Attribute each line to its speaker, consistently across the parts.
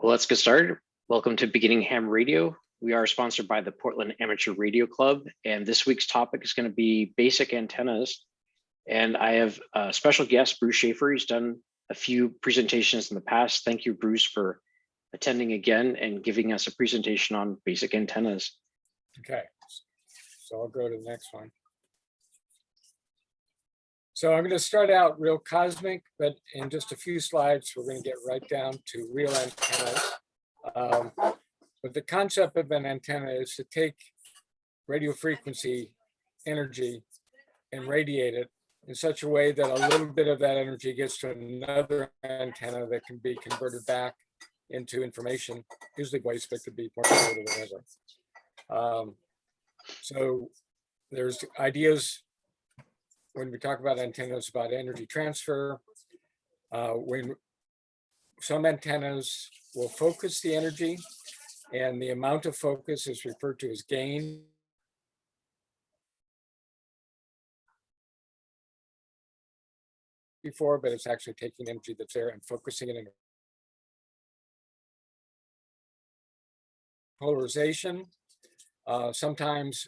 Speaker 1: Well, let's get started. Welcome to Beginning Ham Radio. We are sponsored by the Portland Amateur Radio Club, and this week's topic is going to be basic antennas. And I have a special guest, Bruce Schaefer. He's done a few presentations in the past. Thank you, Bruce, for attending again and giving us a presentation on basic antennas.
Speaker 2: Okay, so I'll go to the next one. So I'm going to start out real cosmic, but in just a few slides, we're going to get right down to real antennas. But the concept of an antenna is to take radio frequency energy and radiate it in such a way that a little bit of that energy gets to another antenna that can be converted back into information, usually voice, but could be more or whatever. So there's ideas when we talk about antennas about energy transfer. When some antennas will focus the energy, and the amount of focus is referred to as gain. Before, but it's actually taking energy that's there and focusing it in. Polarization. Sometimes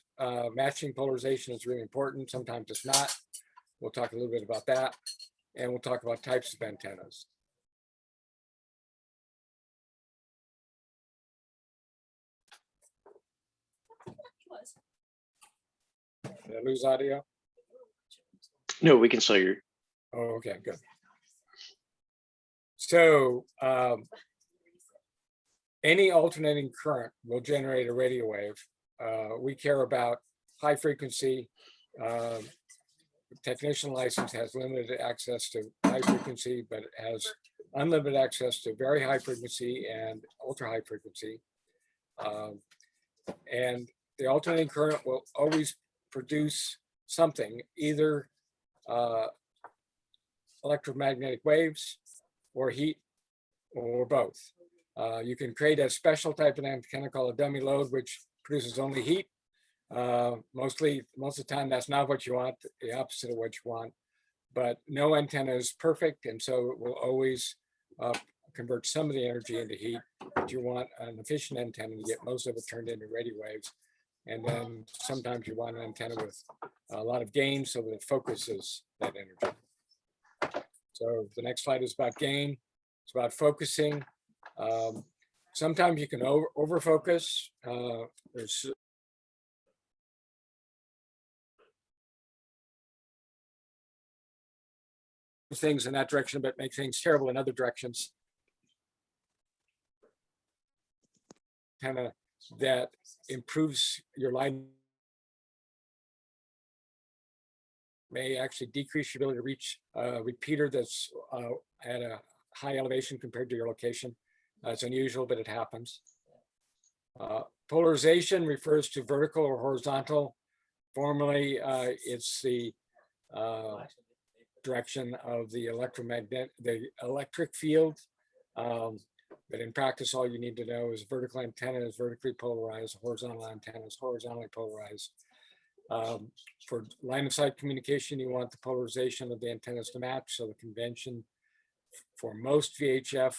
Speaker 2: matching polarization is really important. Sometimes it's not. We'll talk a little bit about that, and we'll talk about types of antennas. Did I lose audio?
Speaker 1: No, we can still hear you.
Speaker 2: Oh, okay, good. So any alternating current will generate a radio wave. We care about high frequency. Technician license has limited access to high frequency, but it has unlimited access to very high frequency and ultra high frequency. And the alternating current will always produce something, either electromagnetic waves or heat or both. You can create a special type of antenna called a dummy load, which produces only heat. Most of the time, that's not what you want, the opposite of what you want. But no antenna is perfect, and so it will always convert some of the energy into heat. But you want an efficient antenna to get most of it turned into radio waves. And then sometimes you want an antenna with a lot of gain so that it focuses that energy. So the next slide is about gain. It's about focusing. Sometimes you can overfocus. There's things in that direction, but make things terrible in other directions. Antenna that improves your line may actually decrease your ability to reach a repeater that's at a high elevation compared to your location. It's unusual, but it happens. Polarization refers to vertical or horizontal. Formally, it's the direction of the electric field. But in practice, all you need to know is vertical antenna is vertically polarized, horizontal antenna is horizontally polarized. For line of sight communication, you want the polarization of the antennas to match. So the convention for most VHF,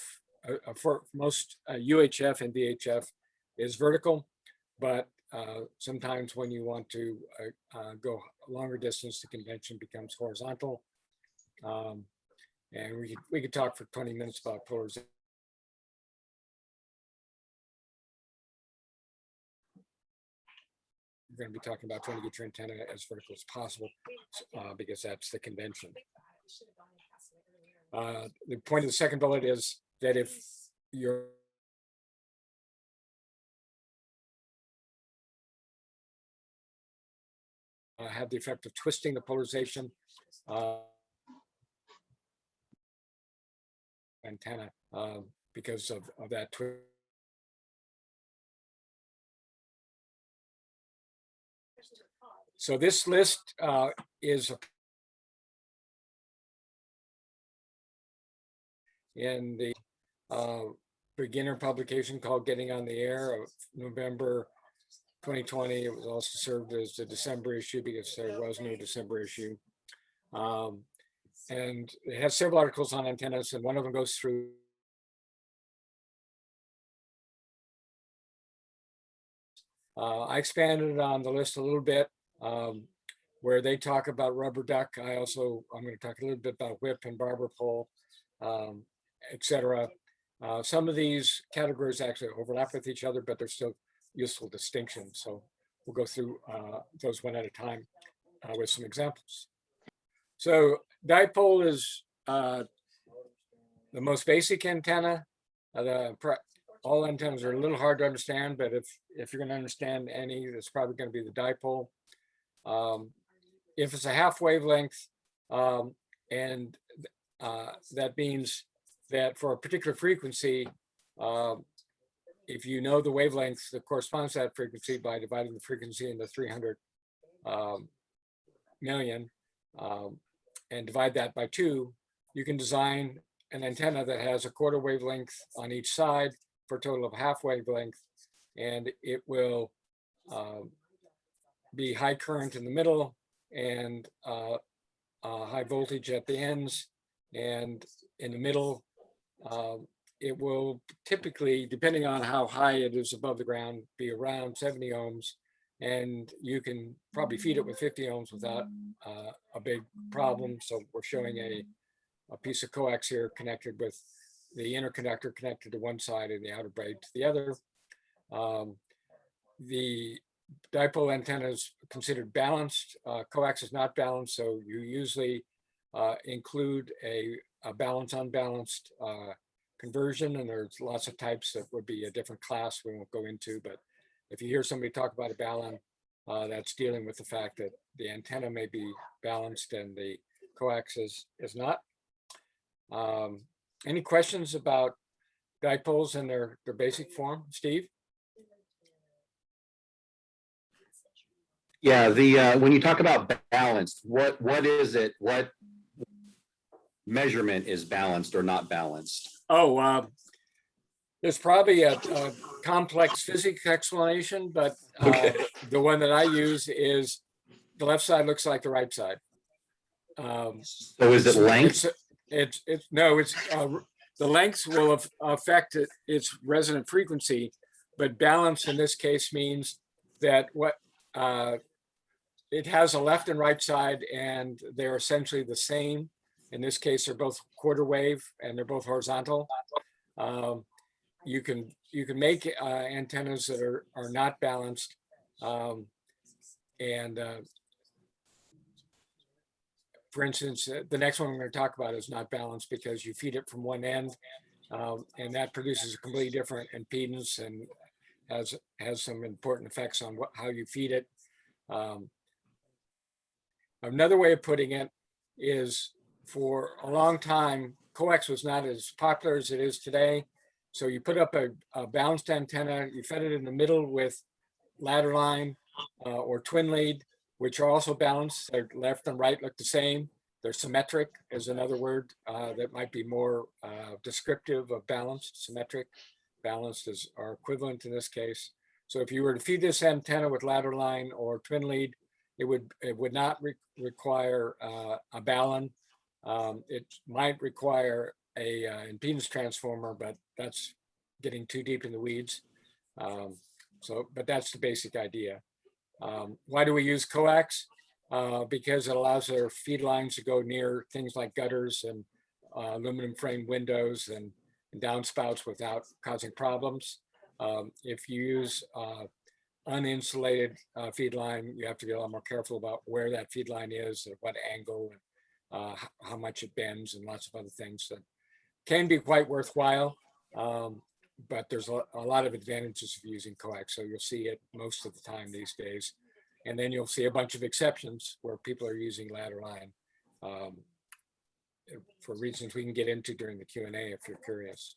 Speaker 2: for most UHF and VHF is vertical, but sometimes when you want to go a longer distance, the convention becomes horizontal. And we could talk for 20 minutes about polarization. We're going to be talking about trying to get your antenna as vertical as possible because that's the convention. The point of the second bullet is that if you're have the effect of twisting the polarization antenna because of that twist. So this list is in the beginner publication called Getting on the Air of November 2020. It was also served as the December issue because there was no December issue. And it has several articles on antennas, and one of them goes through I expanded on the list a little bit where they talk about rubber duck. I'm going to talk a little bit about whip and barber pole, etc. Some of these categories actually overlap with each other, but they're still useful distinctions. So we'll go through those one at a time with some examples. So dipole is the most basic antenna. All antennas are a little hard to understand, but if you're going to understand any, it's probably going to be the dipole. If it's a half wavelength, and that means that for a particular frequency, if you know the wavelength that corresponds to that frequency by dividing the frequency into 300 million and divide that by 2, you can design an antenna that has a quarter wavelength on each side for a total of half wavelength, and it will be high current in the middle and high voltage at the ends, and in the middle it will typically, depending on how high it is above the ground, be around 70 ohms, and you can probably feed it with 50 ohms without a big problem. So we're showing a piece of coax here connected with the inner conductor connected to one side and the outer braid to the other. The dipole antenna is considered balanced. Coax is not balanced, so you usually include a balance-unbalanced conversion, and there's lots of types that would be a different class we won't go into. But if you hear somebody talk about a balun, that's dealing with the fact that the antenna may be balanced and the coax is not. Any questions about dipoles in their basic form, Steve?
Speaker 3: Yeah, when you talk about balanced, what is it? What measurement is balanced or not balanced?
Speaker 2: Oh, there's probably a complex physics explanation, but the one that I use is the left side looks like the right side.
Speaker 3: So is it length?
Speaker 2: The length will affect its resonant frequency, but balance in this case means that it has a left and right side, and they're essentially the same. In this case, they're both quarter wave and they're both horizontal. You can make antennas that are not balanced, for instance, the next one I'm going to talk about is not balanced because you feed it from one end, and that produces a completely different impedance and has some important effects on how you feed it. Another way of putting it is, for a long time, coax was not as popular as it is today. So you put up a balanced antenna, you fed it in the middle with ladder line or twin lead, which are also balanced. Their left and right look the same. They're symmetric is another word that might be more descriptive of balanced. Symmetric, balanced are equivalent in this case. So if you were to feed this antenna with ladder line or twin lead, it would not require a balun. It might require a impedance transformer, but that's getting too deep in the weeds. But that's the basic idea. Why do we use coax? Because it allows our feed lines to go near things like gutters and aluminum frame windows and downspouts without causing problems. If you use uninsulated feed line, you have to be a lot more careful about where that feed line is, at what angle, and how much it bends, and lots of other things that can be quite worthwhile. But there's a lot of advantages of using coax, so you'll see it most of the time these days. And then you'll see a bunch of exceptions where people are using ladder line for reasons we can get into during the Q&A if you're curious.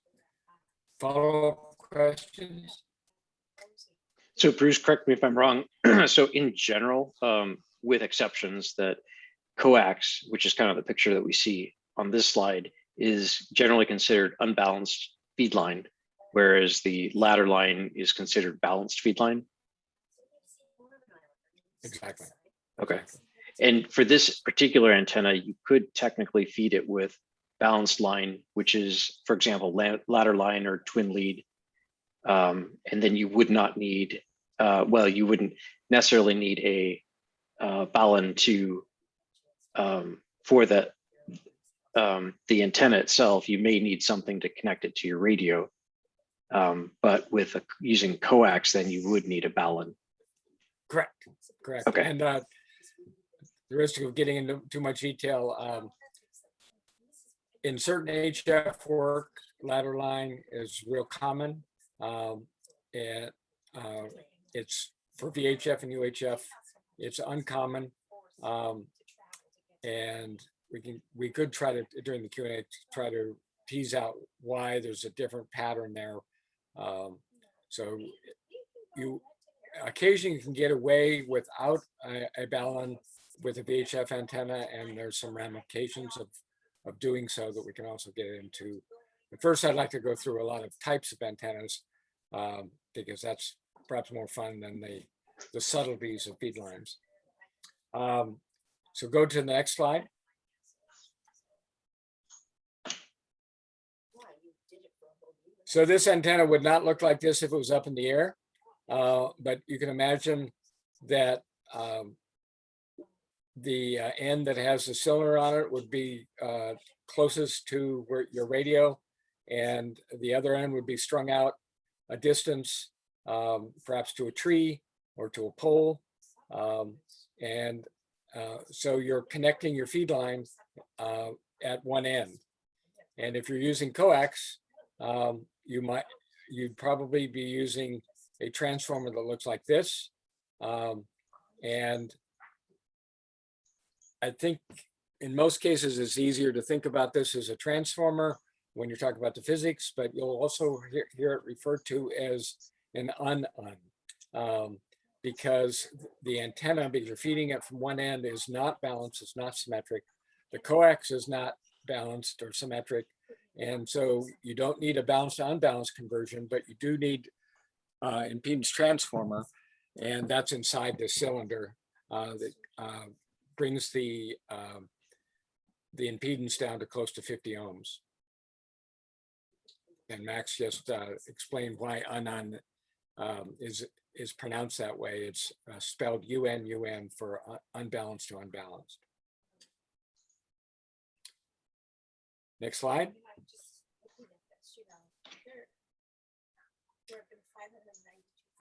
Speaker 2: Follow-up questions?
Speaker 1: So Bruce, correct me if I'm wrong. So in general, with exceptions, that coax, which is kind of the picture that we see on this slide, is generally considered unbalanced feed line, whereas the ladder line is considered balanced feed line.
Speaker 2: Exactly.
Speaker 1: Okay. And for this particular antenna, you could technically feed it with balanced line, which is, for example, ladder line or twin lead. And then you would not need well, you wouldn't necessarily need a balun to for the antenna itself. You may need something to connect it to your radio, but with using coax, then you would need a balun.
Speaker 2: Correct.
Speaker 1: Okay.
Speaker 2: And the risk of getting into too much detail, in certain HF work, ladder line is real common. And it's for VHF and UHF, it's uncommon. And we could try to, during the Q&A, try to tease out why there's a different pattern there. So you occasionally can get away without a balun with a VHF antenna, and there's some ramifications of doing so that we can also get into. But first, I'd like to go through a lot of types of antennas, because that's perhaps more fun than the subtleties of feed lines. So go to the next slide. So this antenna would not look like this if it was up in the air, but you can imagine that the end that has the cylinder on it would be closest to where your radio, and the other end would be strung out a distance, perhaps to a tree or to a pole. So you're connecting your feed line at one end. And if you're using coax, you'd probably be using a transformer that looks like this. And I think in most cases, it's easier to think about this as a transformer when you're talking about the physics, but you'll also hear it referred to as an un-un. Because the antenna, because you're feeding it from one end, is not balanced, it's not symmetric. The coax is not balanced or symmetric. And so you don't need a balanced to unbalanced conversion, but you do need impedance transformer. And that's inside the cylinder that brings the impedance down to close to 50 ohms. And Max just explained why un-un is pronounced that way. It's spelled UN for unbalanced to unbalanced. Next slide.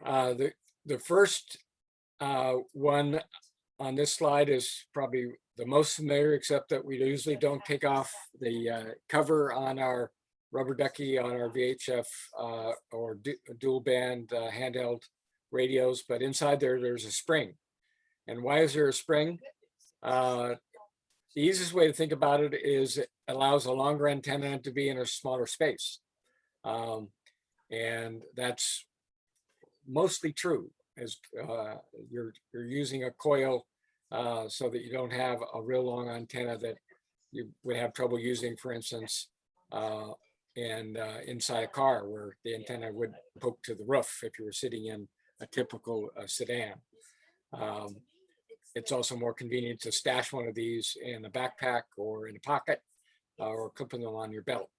Speaker 2: The first one on this slide is probably the most familiar, except that we usually don't take off the cover on our rubber ducky on our VHF or dual band handheld radios, but inside there's a spring. And why is there a spring? The easiest way to think about it is it allows a longer antenna to be in a smaller space. And that's mostly true, as you're using a coil so that you don't have a real long antenna that you would have trouble using, for instance, inside a car where the antenna would poke to the roof if you were sitting in a typical sedan. It's also more convenient to stash one of these in a backpack or in a pocket or clipping them on your belt.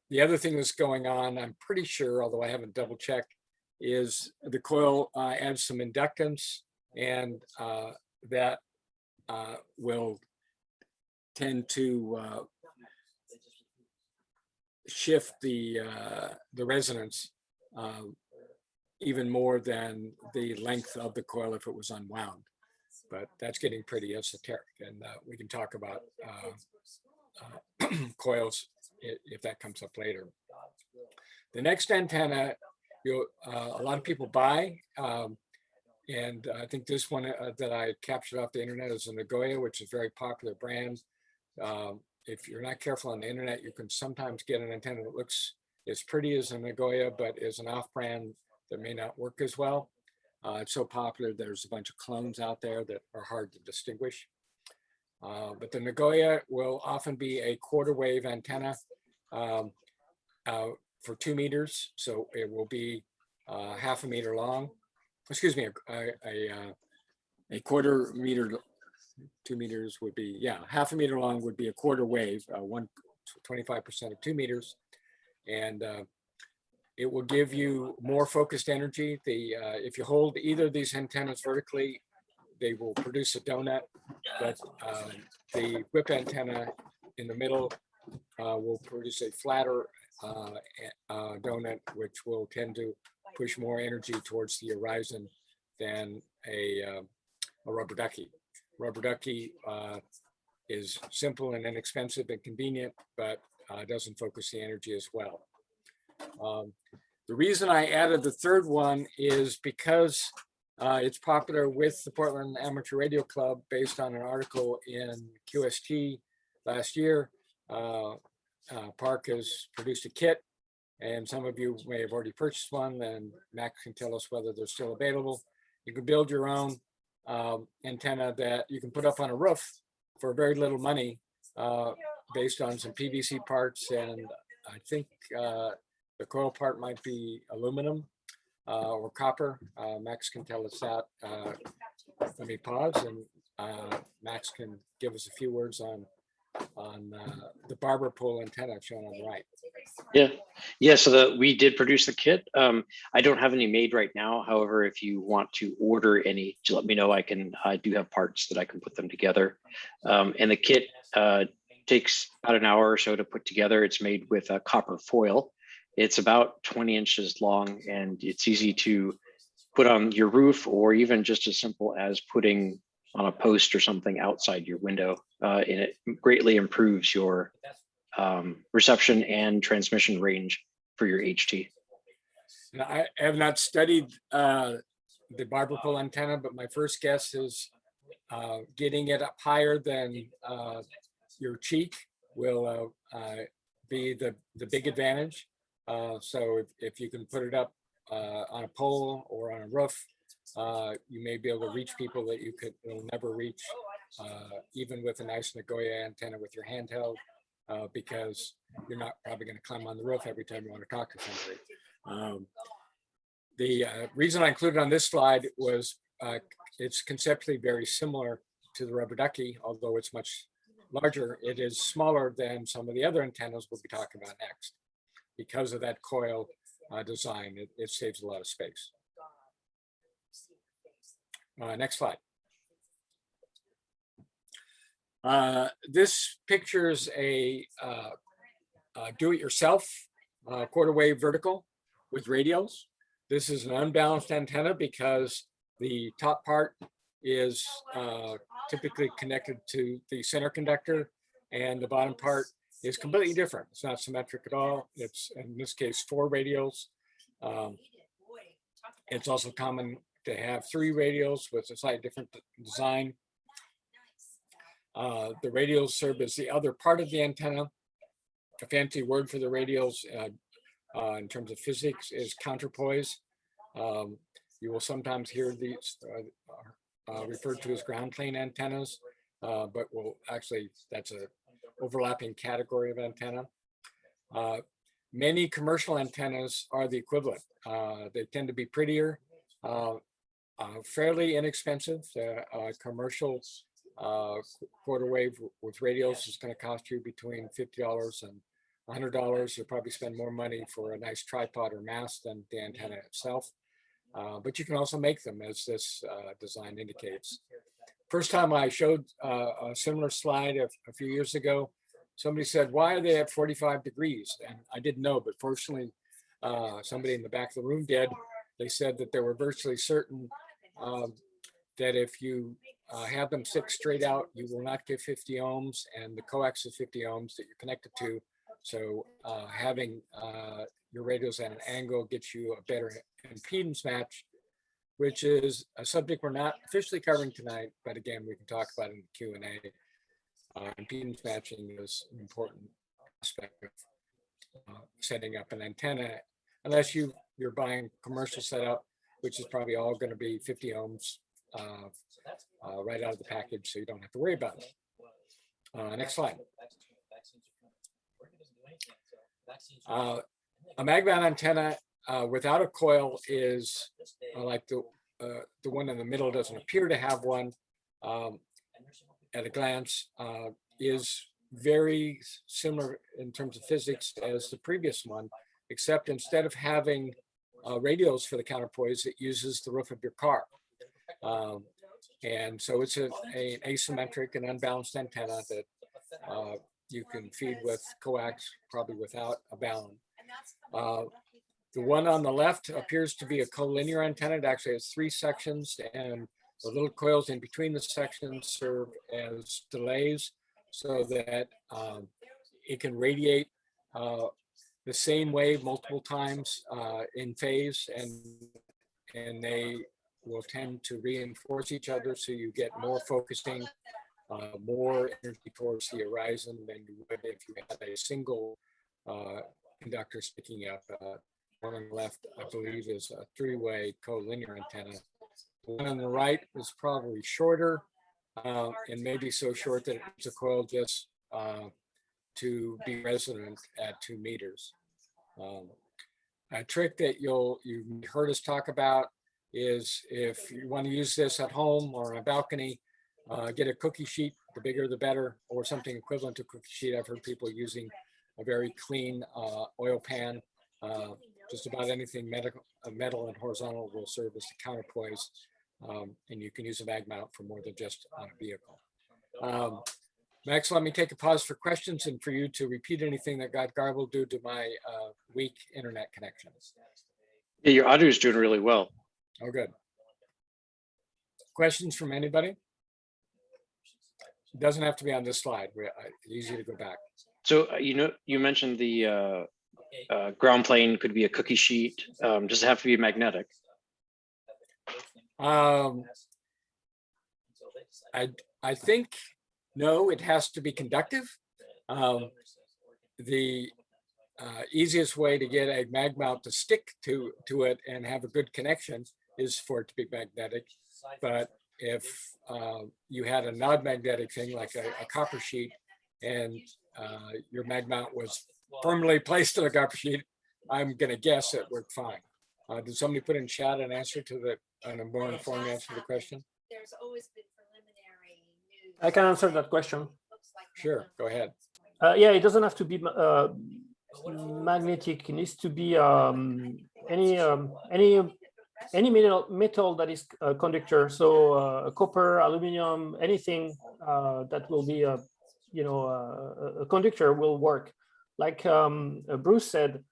Speaker 2: The other thing that's going on, I'm pretty sure, although I haven't double checked, is the coil adds some inductance, and that will tend to shift the resonance even more than the length of the coil if it was unwound. But that's getting pretty esoteric, and we can talk about coils if that comes up later. The next antenna, a lot of people buy, and I think this one that I captured off the internet is a Nagoya, which is a very popular brand. If you're not careful on the internet, you can sometimes get an antenna that looks as pretty as a Nagoya, but is an off-brand that may not work as well. It's so popular, there's a bunch of clones out there that are hard to distinguish. But the Nagoya will often be a quarter wave antenna for 2 meters. So it will be half a meter long. Excuse me, a quarter meter, 2 meters would be, yeah, half a meter long would be a quarter wave, 25% of 2 meters. And It will give you more focused energy. If you hold either of these antennas vertically, they will produce a donut, but the whip antenna in the middle will produce a flatter donut, which will tend to push more energy towards the horizon than a rubber ducky. Rubber ducky is simple and inexpensive and convenient, but doesn't focus the energy as well. The reason I added the third one is because it's popular with the Portland Amateur Radio Club based on an article in QST last year. Park has produced a kit, and some of you may have already purchased one, and Max can tell us whether they're still available. You can build your own antenna that you can put up on a roof for very little money based on some PVC parts, and I think the coil part might be aluminum or copper. Max can tell us that. Let me pause, and Max can give us a few words on the barber pole antenna shown on the right.
Speaker 1: Yeah. So we did produce the kit. I don't have any made right now. However, if you want to order any, just let me know. I do have parts that I can put them together. And the kit takes about an hour or so to put together. It's made with a copper foil. It's about 20 inches long, and it's easy to put on your roof, or even just as simple as putting on a post or something outside your window. And it greatly improves your reception and transmission range for your HT.
Speaker 2: Now, I have not studied the barber pole antenna, but my first guess is getting it up higher than your cheek will be the big advantage. So if you can put it up on a pole or on a roof, you may be able to reach people that will never reach, even with a nice Nagoya antenna with your handheld, because you're not probably going to climb on the roof every time you want to talk to somebody. The reason I included on this slide was it's conceptually very similar to the rubber ducky, although it's much larger. It is smaller than some of the other antennas we'll be talking about next. Because of that coil design, it saves a lot of space. Next slide. This pictures a do-it-yourself quarter wave vertical with radials. This is an unbalanced antenna because the top part is typically connected to the center conductor, and the bottom part is completely different. It's not symmetric at all. It's, in this case, 4 radials. It's also common to have 3 radials with a slightly different design. The radials serve as the other part of the antenna. A fancy word for the radials in terms of physics is counterpoise. You will sometimes hear these referred to as ground plane antennas, but that's a overlapping category of antenna. Many commercial antennas are the equivalent. They tend to be prettier, fairly inexpensive. Commercial quarter wave with radials is going to cost you between $50 and $100. You'll probably spend more money for a nice tripod or mast than the antenna itself. But you can also make them, as this design indicates. First time I showed a similar slide a few years ago, somebody said, "Why are they at 45 degrees?" And I didn't know, but fortunately, somebody in the back of the room did. They said that they were virtually certain that if you have them stick straight out, you will not get 50 ohms, and the coax is 50 ohms that you're connected to. So having your radios at an angle gets you a better impedance match, which is a subject we're not officially covering tonight, but again, we can talk about it in the Q&A. Impedance matching is an important aspect of setting up an antenna, unless you're buying commercial setup, which is probably all going to be 50 ohms right out of the package, so you don't have to worry about it. Next slide. A mag-mount antenna without a coil is like the one in the middle doesn't appear to have one at a glance, is very similar in terms of physics as the previous one, except instead of having radials for the counterpoise, it uses the roof of your car. And so it's an asymmetric and unbalanced antenna that you can feed with coax, probably without a balun. The one on the left appears to be a collinear antenna. It actually has 3 sections, and the little coils in between the sections serve as delays so that it can radiate the same wave multiple times in phase, and they will tend to reinforce each other, so you get more focusing, more energy towards the horizon than you would if you had a single conductor sticking up. One on the left, I believe, is a 3-way collinear antenna. The one on the right is probably shorter, and maybe so short that it's a coil just to be resonant at 2 meters. A trick that you've heard us talk about is if you want to use this at home or on a balcony, get a cookie sheet, the bigger the better, or something equivalent to cookie sheet. I've heard people using a very clean oil pan. Just about anything metal and horizontal will serve as the counterpoise, and you can use a mag mount for more than just on a vehicle. Max, let me take a pause for questions and for you to repeat anything that got garbled due to my weak internet connection.
Speaker 1: Yeah, your audio is doing really well.
Speaker 2: Oh, good. Questions from anybody? It doesn't have to be on this slide. It's easy to go back.
Speaker 1: So, you mentioned the ground plane could be a cookie sheet. Does it have to be magnetic?
Speaker 2: I think, no, it has to be conductive. The easiest way to get a mag mount to stick to it and have a good connection is for it to be magnetic. But if you had a non-magnetic thing like a copper sheet, and your mag mount was firmly placed on the copper sheet, I'm going to guess it worked fine. Did somebody put in chat an answer to a more informed answer to the question?
Speaker 4: There's always been preliminary news.
Speaker 5: I can answer that question.
Speaker 2: Sure, go ahead.
Speaker 5: Yeah, it doesn't have to be magnetic. It needs to be any metal that is a conductor. So copper, aluminum, anything that will be a conductor will work. Like Bruce said,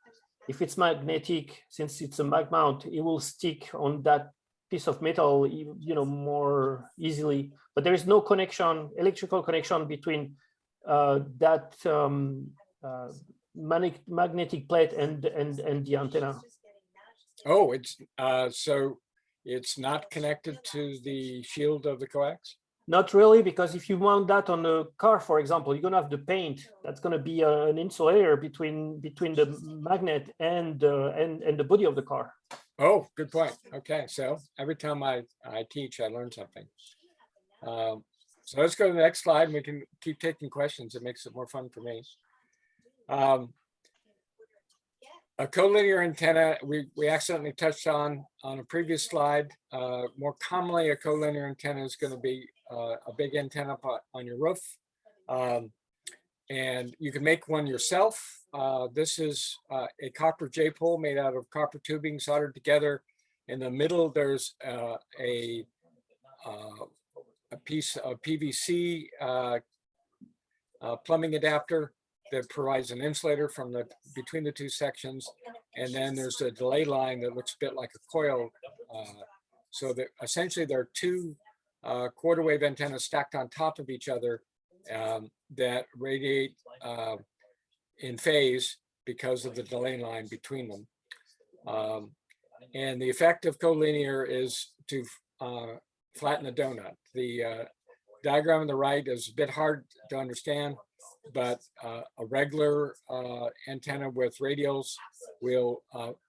Speaker 5: if it's magnetic, since it's a mag mount, it will stick on that piece of metal, more easily. But there is no connection, electrical connection between that magnetic plate and the antenna.
Speaker 2: Oh, it's so it's not connected to the shield of the coax?
Speaker 5: Not really, because if you mount that on a car, for example, you're gonna have the paint. That's gonna be an insulator between the magnet and the body of the car.
Speaker 2: Oh, good point. Okay, so every time I teach, I learn something. So let's go to the next slide, and we can keep taking questions. It makes it more fun for me. A collinear antenna, we accidentally touched on a previous slide. More commonly, a collinear antenna is going to be a big antenna on your roof. And you can make one yourself. This is a copper J-pole made out of copper tubing soldered together. In the middle, there's a piece of PVC plumbing adapter that provides an insulator from between the 2 sections. And then there's a delay line that looks a bit like a coil. So that essentially there are 2 quarter wave antennas stacked on top of each other that radiate in phase because of the delay line between them. And the effect of collinear is to flatten a donut. The diagram on the right is a bit hard to understand, but a regular antenna with radials will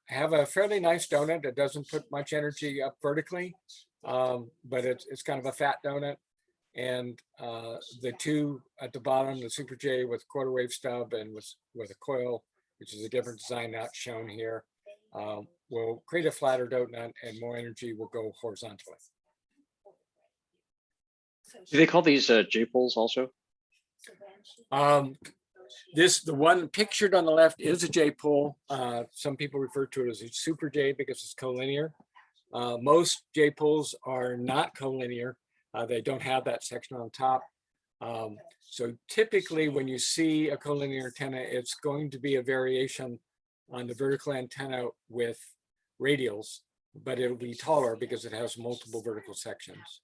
Speaker 2: have a fairly nice donut. It doesn't put much energy up vertically, but it's kind of a fat donut. And the 2 at the bottom, the Super J with quarter wave stub and with a coil, which is a different design not shown here, will create a flatter donut and more energy will go horizontally.
Speaker 1: Do they call these J-poles also?
Speaker 2: The one pictured on the left is a J-pole. Some people refer to it as a super J because it's collinear. Most J-poles are not collinear. They don't have that section on top. So typically when you see a collinear antenna, it's going to be a variation on the vertical antenna with radials, but it'll be taller because it has multiple vertical sections.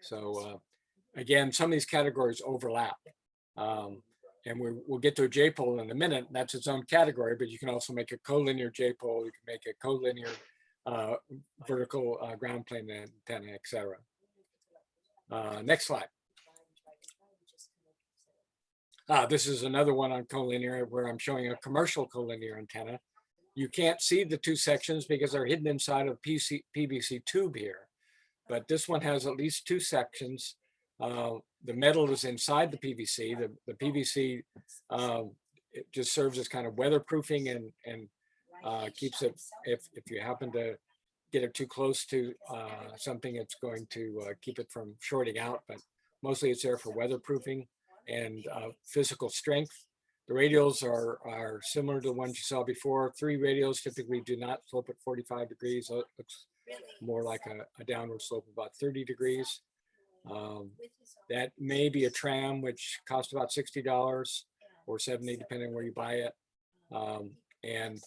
Speaker 2: So again, some of these categories overlap. And we'll get to a J-pole in a minute. That's its own category, but you can also make a collinear J-pole. You can make a collinear vertical ground plane antenna, etc. Next slide. This is another one on collinear where I'm showing a commercial collinear antenna. You can't see the two sections because they're hidden inside of PVC tube here. But this one has at least two sections. The metal is inside the PVC. The PVC it just serves as kind of weatherproofing and keeps it, if you happen to get it too close to something, it's going to keep it from shorting out, but mostly it's there for weatherproofing and physical strength. The radials are similar to the ones you saw before. 3 radials typically do not slope at 45 degrees. So it looks more like a downward slope of about 30 degrees. That may be a tram, which costs about $60 or $70, depending on where you buy it. And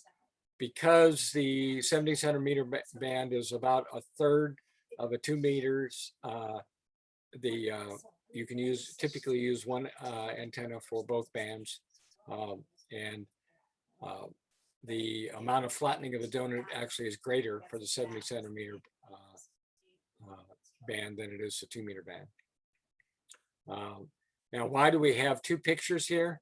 Speaker 2: because the 70 centimeter band is about a third of a 2 meters, you can typically use one antenna for both bands. And the amount of flattening of the donut actually is greater for the 70 centimeter band than it is the 2 meter band. Now, why do we have 2 pictures here?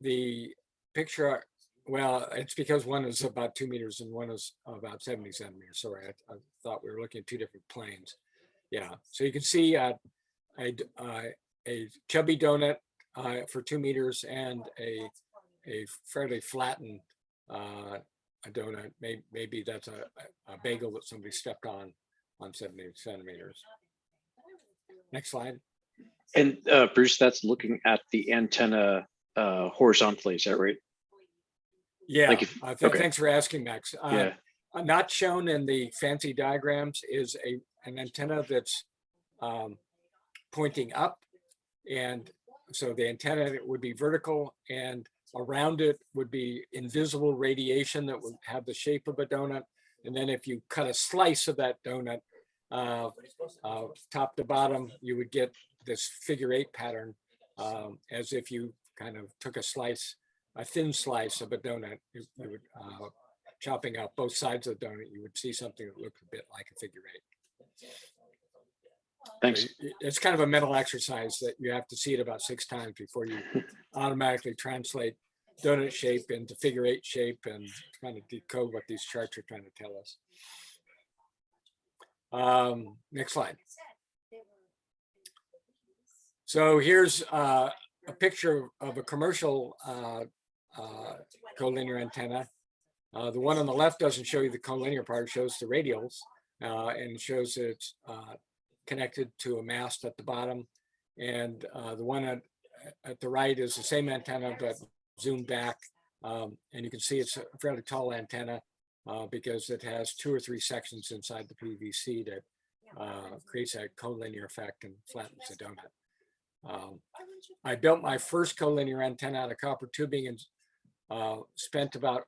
Speaker 2: The picture, well, it's because one is about 2 meters and one is about 70 centimeters. Sorry, I thought we were looking at 2 different planes. Yeah, so you can see a chubby donut for 2 meters and a fairly flattened a donut. Maybe that's a bagel that somebody stepped on 70 centimeters. Next slide.
Speaker 1: And Bruce, that's looking at the antenna horizontally, is that right?
Speaker 2: Yeah,
Speaker 1: Like okay.
Speaker 2: Thanks for asking, Max.
Speaker 1: Yeah.
Speaker 2: Not shown in the fancy diagrams is an antenna that's pointing up. And so the antenna would be vertical, and around it would be invisible radiation that would have the shape of a donut. And then if you cut a slice of that donut, top to bottom, you would get this figure-8 pattern, as if you kind of took a thin slice of a donut. You would, chopping out both sides of the donut, you would see something that looked a bit like a figure-8.
Speaker 1: Thanks.
Speaker 2: So it's kind of a mental exercise that you have to see it about 6 times before you automatically translate donut shape into figure-8 shape and kind of decode what these charts are trying to tell us. Next slide. So here's a picture of a commercial collinear antenna. The one on the left doesn't show you the collinear part, it shows the radials, and shows that it's connected to a mast at the bottom. And the one at the right is the same antenna, but zoomed back. And you can see it's a fairly tall antenna because it has 2 or 3 sections inside the PVC that creates that collinear effect and flattens the donut. I built my first collinear antenna out of copper tubing and spent about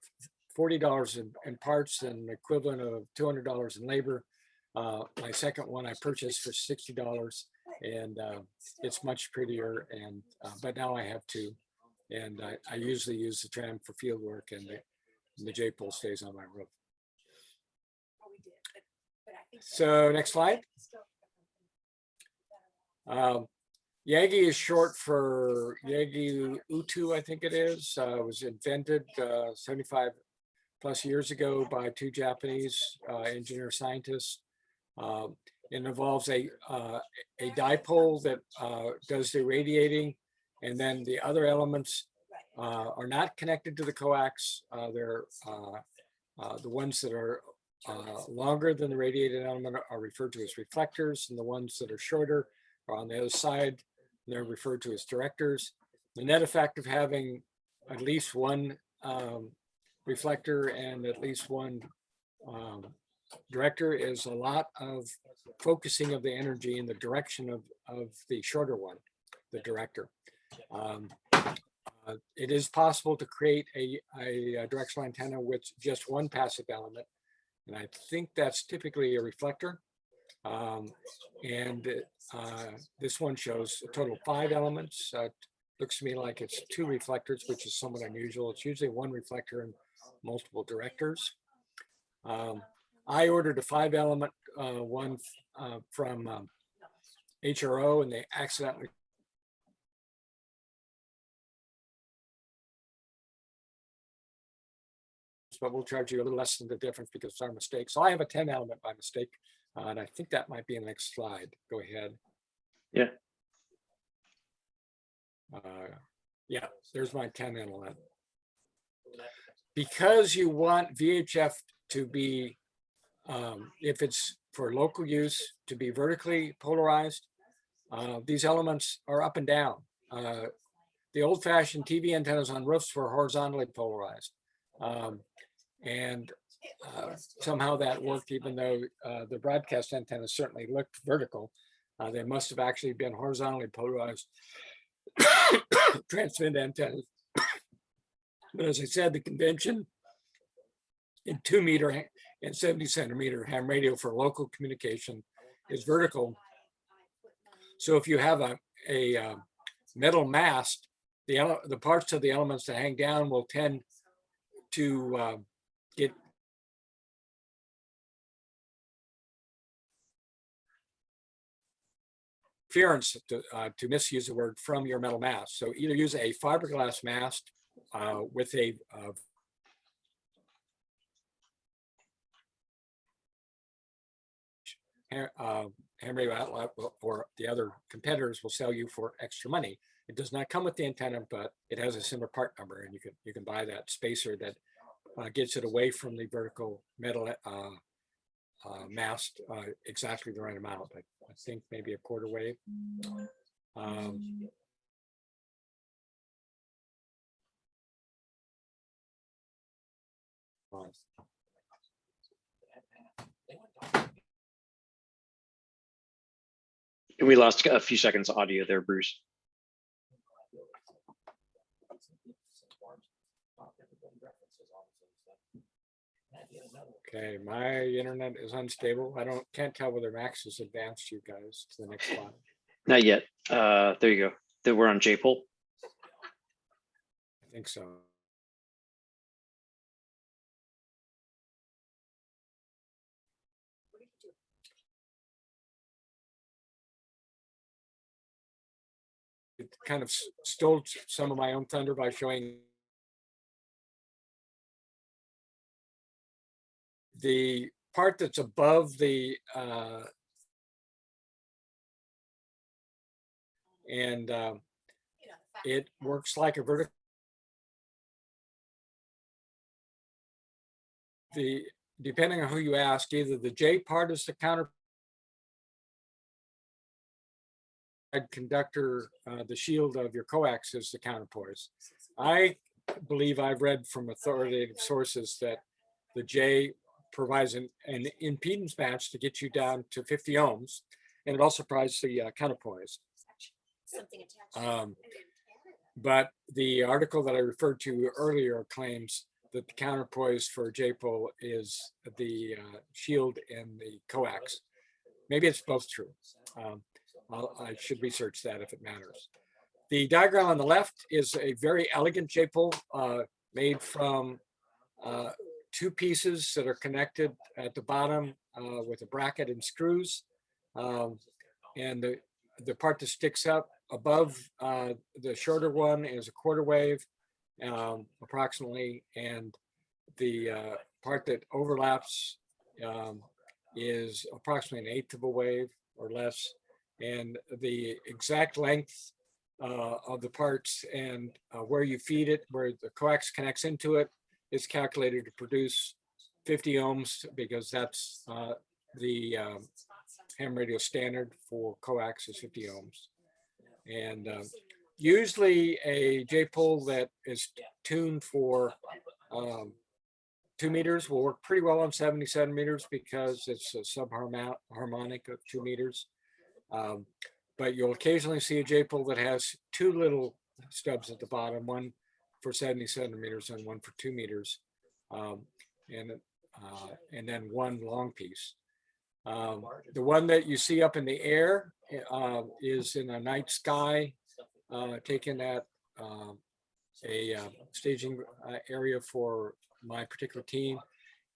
Speaker 2: $40 in parts and the equivalent of $200 in labor. My second one I purchased for $60, and it's much prettier. And but now I have 2, and I usually use the tram for field work, and the J-pole stays on my roof. So next slide. Yagi is short for Yagi Utu, I think it is. It was invented 75 plus years ago by 2 Japanese engineer scientists. It involves a dipole that does the radiating, and then the other elements are not connected to the coax. They're the ones that are longer than the radiated element are referred to as reflectors, and the ones that are shorter are on the other side. They're referred to as directors. The net effect of having at least one reflector and at least one director is a lot of focusing of the energy in the direction of the shorter one, the director. It is possible to create a directional antenna with just one passive element, and I think that's typically a reflector. This one shows a total of 5 elements. Looks to me like it's 2 reflectors, which is somewhat unusual. It's usually 1 reflector and multiple directors. I ordered a 5-element one from HRO, and they accidentally but we'll charge you a little less than the difference because it's our mistake. So I have a 10-element by mistake, and I think that might be in the next slide. Go ahead.
Speaker 1: Yeah.
Speaker 2: Yeah, there's my 10-element. Because you want VHF to be, if it's for local use, to be vertically polarized, these elements are up and down. The old-fashioned TV antennas on roofs were horizontally polarized. Somehow that worked, even though the broadcast antennas certainly looked vertical. They must have actually been horizontally polarized transmit antennas. But as I said, the convention in 2-meter and 70-centimeter ham radio for local communication is vertical. So if you have a metal mast, the parts of the elements that hang down will tend to get interference, to misuse the word, from your metal mast. So either use a fiberglass mast with a ham radio outlet, or the other competitors will sell you for extra money. It does not come with the antenna, but it has a similar part number, and you can buy that spacer that gets it away from the vertical metal mast exactly the right amount. I think maybe a quarter wave.
Speaker 1: We lost a few seconds of audio there, Bruce.
Speaker 2: Okay, my internet is unstable. Can't tell whether Max has advanced you guys to the next slide.
Speaker 1: Not yet. There you go. We're on JPOL.
Speaker 2: I think so. It kind of stole some of my own thunder by showing the part that's above the it works like a vertical. Depending on who you ask, either the J part is the counter conductor, the shield of your coax is the counterpoise. I believe I've read from authoritative sources that the J provides an impedance match to get you down to 50 ohms, and it also provides the counterpoise. But the article that I referred to earlier claims that the counterpoise for JPOL is the shield and the coax. Maybe it's both true. I should research that if it matters. The diagram on the left is a very elegant JPOL made from 2 pieces that are connected at the bottom with a bracket and screws. And the part that sticks up above the shorter one is a quarter wave, approximately, and the part that overlaps is approximately 1/8 of a wave or less. And the exact length of the parts and where you feed it, where the coax connects into it, is calculated to produce 50 ohms, because that's the ham radio standard for coax is 50 ohms. And Usually a J-pole that is tuned for 2 meters will work pretty well on 70 centimeters because it's a subharmonic of 2 meters. But you'll occasionally see a J-pole that has 2 little stubs at the bottom, one for 70 centimeters and one for 2 meters, and then one long piece. The one that you see up in the air is in a night sky, taken at a staging area for my particular team.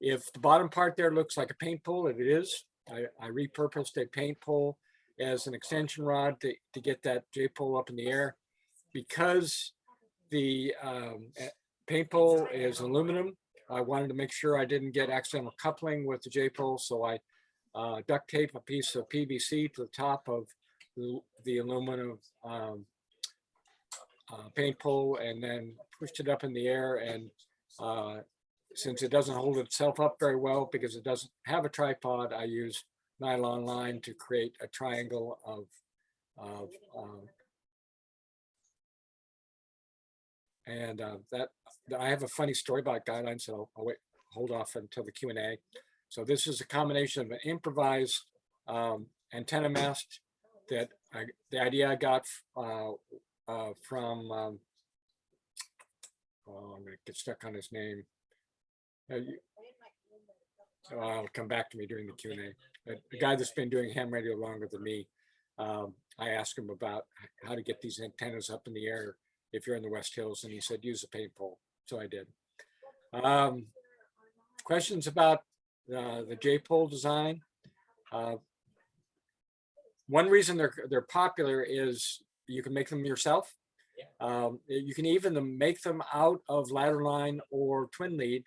Speaker 2: If the bottom part there looks like a paint pole, it is. I repurposed a paint pole as an extension rod to get that J-pole up in the air. Because the paint pole is aluminum, I wanted to make sure I didn't get accidental coupling with the J-pole, so I duct tape a piece of PVC to the top of the aluminum paint pole and then pushed it up in the air. And since it doesn't hold itself up very well because it doesn't have a tripod, I use nylon line to create a triangle of that. I have a funny story about guidelines, so I'll hold off until the Q&A. So this is a combination of an improvised antenna mast that the idea I got from, I'm going to get stuck on his name. I'll come back to me during the Q&A. The guy that's been doing ham radio longer than me, I asked him about how to get these antennas up in the air if you're in the West Hills, and he said, use a paint pole. So I did. Questions about the J-pole design? One reason they're popular is you can make them yourself. You can even make them out of ladder line or twin lead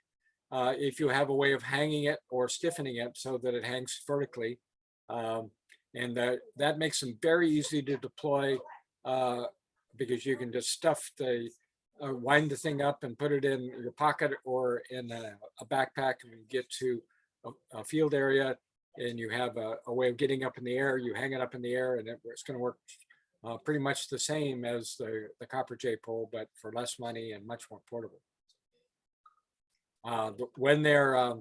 Speaker 2: if you have a way of hanging it or stiffening it so that it hangs vertically. And that makes them very easy to deploy because you can just stuff wind the thing up and put it in your pocket or in a backpack, and you get to a field area and you have a way of getting up in the air. You hang it up in the air and it's going to work pretty much the same as the copper J-pole, but for less money and much more portable. When they're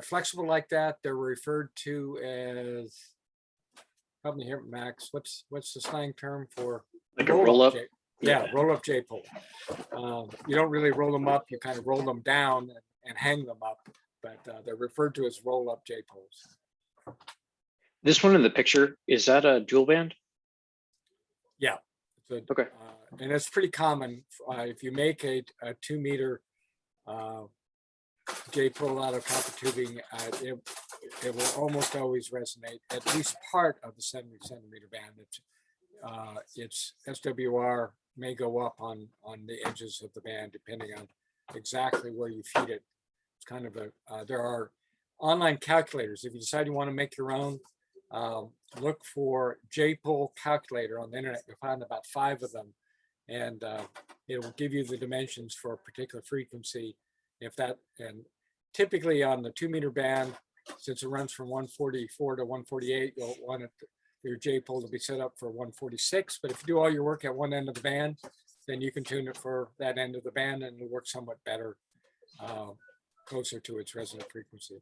Speaker 2: flexible like that, they're referred to as, help me here, Max. What's the slang term for
Speaker 1: Like a roll up?
Speaker 2: Yeah, roll up J-pole. You don't really roll them up; you kind of roll them down and hang them up. But they're referred to as roll up J-poles.
Speaker 1: This one in the picture, is that a dual band?
Speaker 2: Yeah.
Speaker 1: Okay.
Speaker 2: And it's pretty common if you make a 2 meter J-pole out of copper tubing, it will almost always resonate at least part of the 70 centimeter band. Its SWR may go up on the edges of the band depending on exactly where you feed it. It's kind of there are online calculators. If you decide you want to make your own, look for J-pole calculator on the internet. You'll find about 5 of them, and it will give you the dimensions for a particular frequency. And typically on the 2 meter band, since it runs from 144 to 148, you'll want your J-pole to be set up for 146. But if you do all your work at one end of the band, then you can tune it for that end of the band and it'll work somewhat better, closer to its resonant frequency.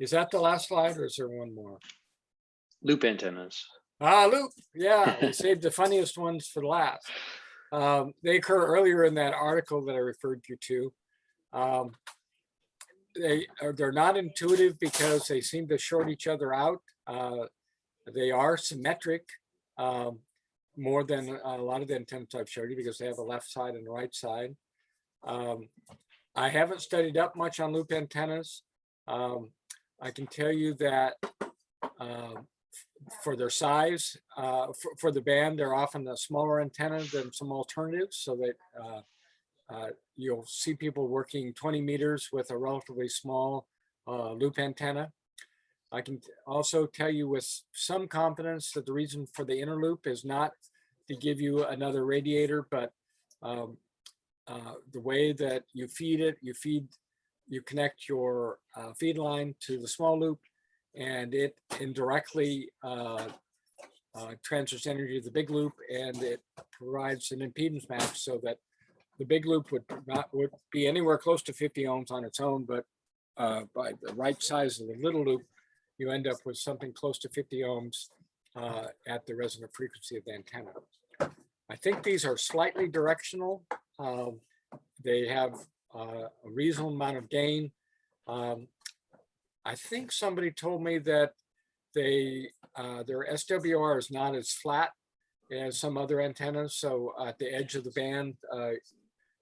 Speaker 2: Is that the last slide or is there one more?
Speaker 1: Loop antennas.
Speaker 2: Loop. Yeah, we saved the funniest ones for last. They occur earlier in that article that I referred you to. They're not intuitive because they seem to short each other out. They are symmetric more than a lot of the antennas I've showed you because they have a left side and a right side. I haven't studied up much on loop antennas. I can tell you that for their size, for the band, they're often a smaller antenna than some alternatives, so that you'll see people working 20 meters with a relatively small loop antenna. I can also tell you with some confidence that the reason for the inner loop is not to give you another radiator, but the way that you feed it, you connect your feed line to the small loop, and it indirectly transfers energy to the big loop, and it provides an impedance match so that the big loop would be anywhere close to 50 ohms on its own, but by the right size of the little loop, you end up with something close to 50 ohms at the resonant frequency of the antenna. I think these are slightly directional. They have a reasonable amount of gain. I think somebody told me that their SWR is not as flat as some other antennas. So at the edge of the band,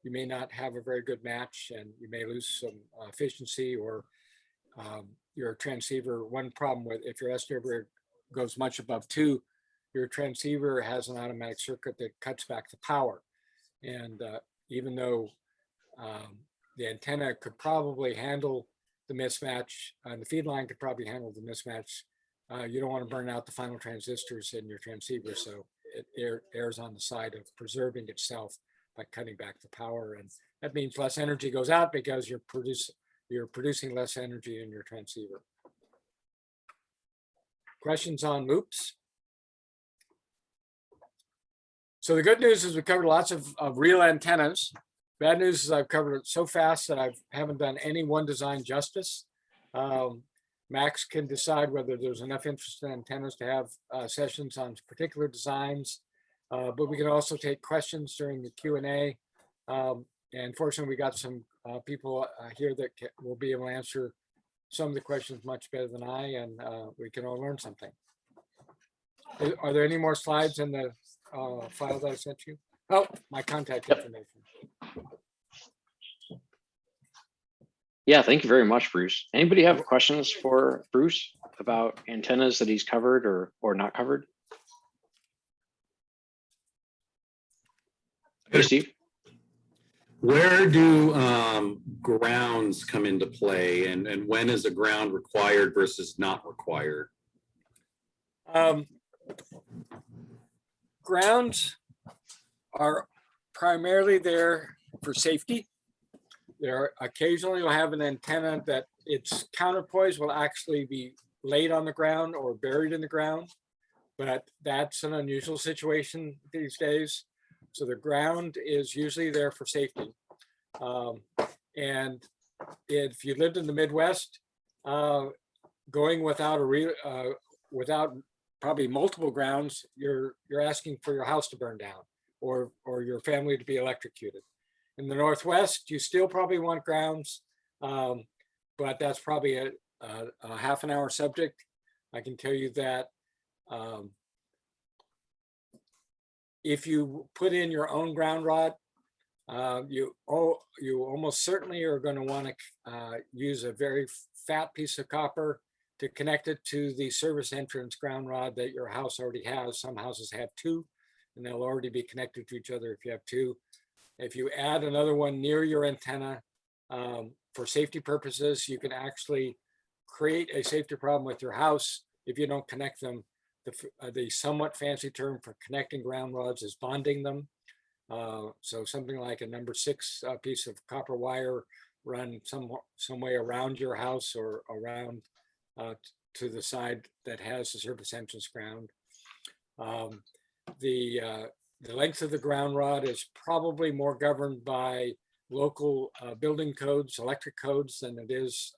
Speaker 2: you may not have a very good match, and you may lose some efficiency, or your transceiver. One problem with if your SWR goes much above 2, your transceiver has an automatic circuit that cuts back the power. And even though the antenna could probably handle the mismatch, and the feed line could probably handle the mismatch, you don't want to burn out the final transistors in your transceiver. So it errs on the side of preserving itself by cutting back the power. And that means less energy goes out because you're producing less energy in your transceiver. Questions on loops? So the good news is we covered lots of real antennas. Bad news is I've covered it so fast that I haven't done any one design justice. Max can decide whether there's enough interest in antennas to have sessions on particular designs, but we can also take questions during the Q&A. And fortunately, we got some people here that will be able to answer some of the questions much better than I, and we can all learn something. Are there any more slides in the file that I sent you? Oh, my contact information.
Speaker 1: Yeah, thank you very much, Bruce. Anybody have questions for Bruce about antennas that he's covered or not covered? Hey, Steve.
Speaker 3: Where do grounds come into play, and when is a ground required versus not required?
Speaker 2: Grounds are primarily there for safety. There occasionally will have an antenna that its counterpoise will actually be laid on the ground or buried in the ground, but that's an unusual situation these days. So the ground is usually there for safety. And if you lived in the Midwest, going without without probably multiple grounds, you're asking for your house to burn down or your family to be electrocuted. In the Northwest, you still probably want grounds, but that's probably a half an hour subject. I can tell you that if you put in your own ground rod, you almost certainly are going to want to use a very fat piece of copper to connect it to the service entrance ground rod that your house already has. Some houses have 2, and they'll already be connected to each other if you have 2. If you add another one near your antenna for safety purposes, you can actually create a safety problem with your house if you don't connect them. The somewhat fancy term for connecting ground rods is bonding them. So something like a number 6 piece of copper wire run some way around your house or around to the side that has the surface entrance ground. The length of the ground rod is probably more governed by local building codes, electric codes, than it is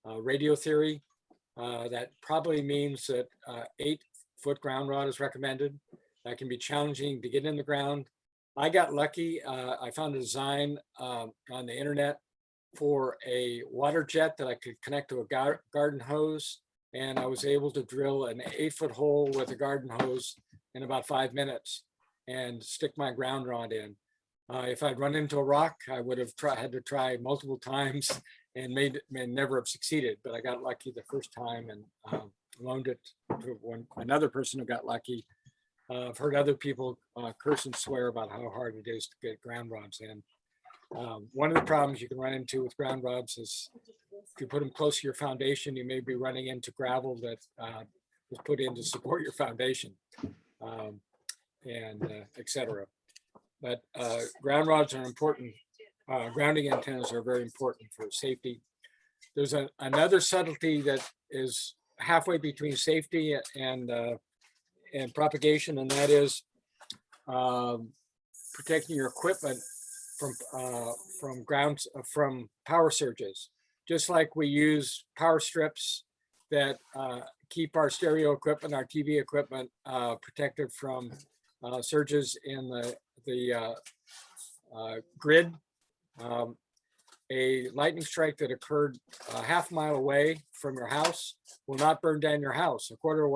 Speaker 2: radio theory. That probably means that 8-foot ground rod is recommended. That can be challenging to get in the ground. I got lucky. I found a design on the internet for a water jet that I could connect to a garden hose. And I was able to drill an 8-foot hole with a garden hose in about 5 minutes and stick my ground rod in. If I'd run into a rock, I would have had to try multiple times and may never have succeeded, but I got lucky the first time and loaned it to another person who got lucky. I've heard other people curse and swear about how hard it is to get ground rods in. One of the problems you can run into with ground rods is if you put them close to your foundation, you may be running into gravel that was put in to support your foundation, and etc. But ground rods are important. Grounding antennas are very important for safety. There's another subtlety that is halfway between safety and propagation, and that is protecting your equipment from power surges. Just like we use power strips that keep our stereo equipment, our TV equipment protected from surges in the grid. A lightning strike that occurred a half mile away from your house will not burn down your house. A quarter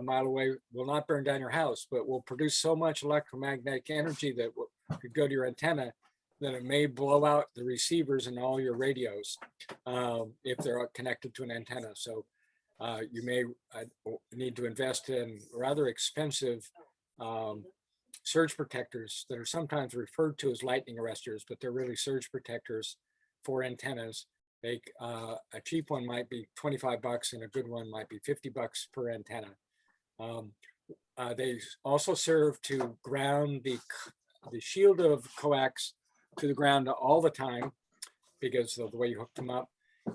Speaker 2: mile away will not burn down your house, but will produce so much electromagnetic energy that could go to your antenna that it may blow out the receivers in all your radios if they're connected to an antenna. So you may need to invest in rather expensive surge protectors that are sometimes referred to as lightning arresters, but they're really surge protectors for antennas. A cheap one might be 25 bucks and a good one might be 50 bucks per antenna. They also serve to ground the shield of coax to the ground all the time because of the way you hook them up.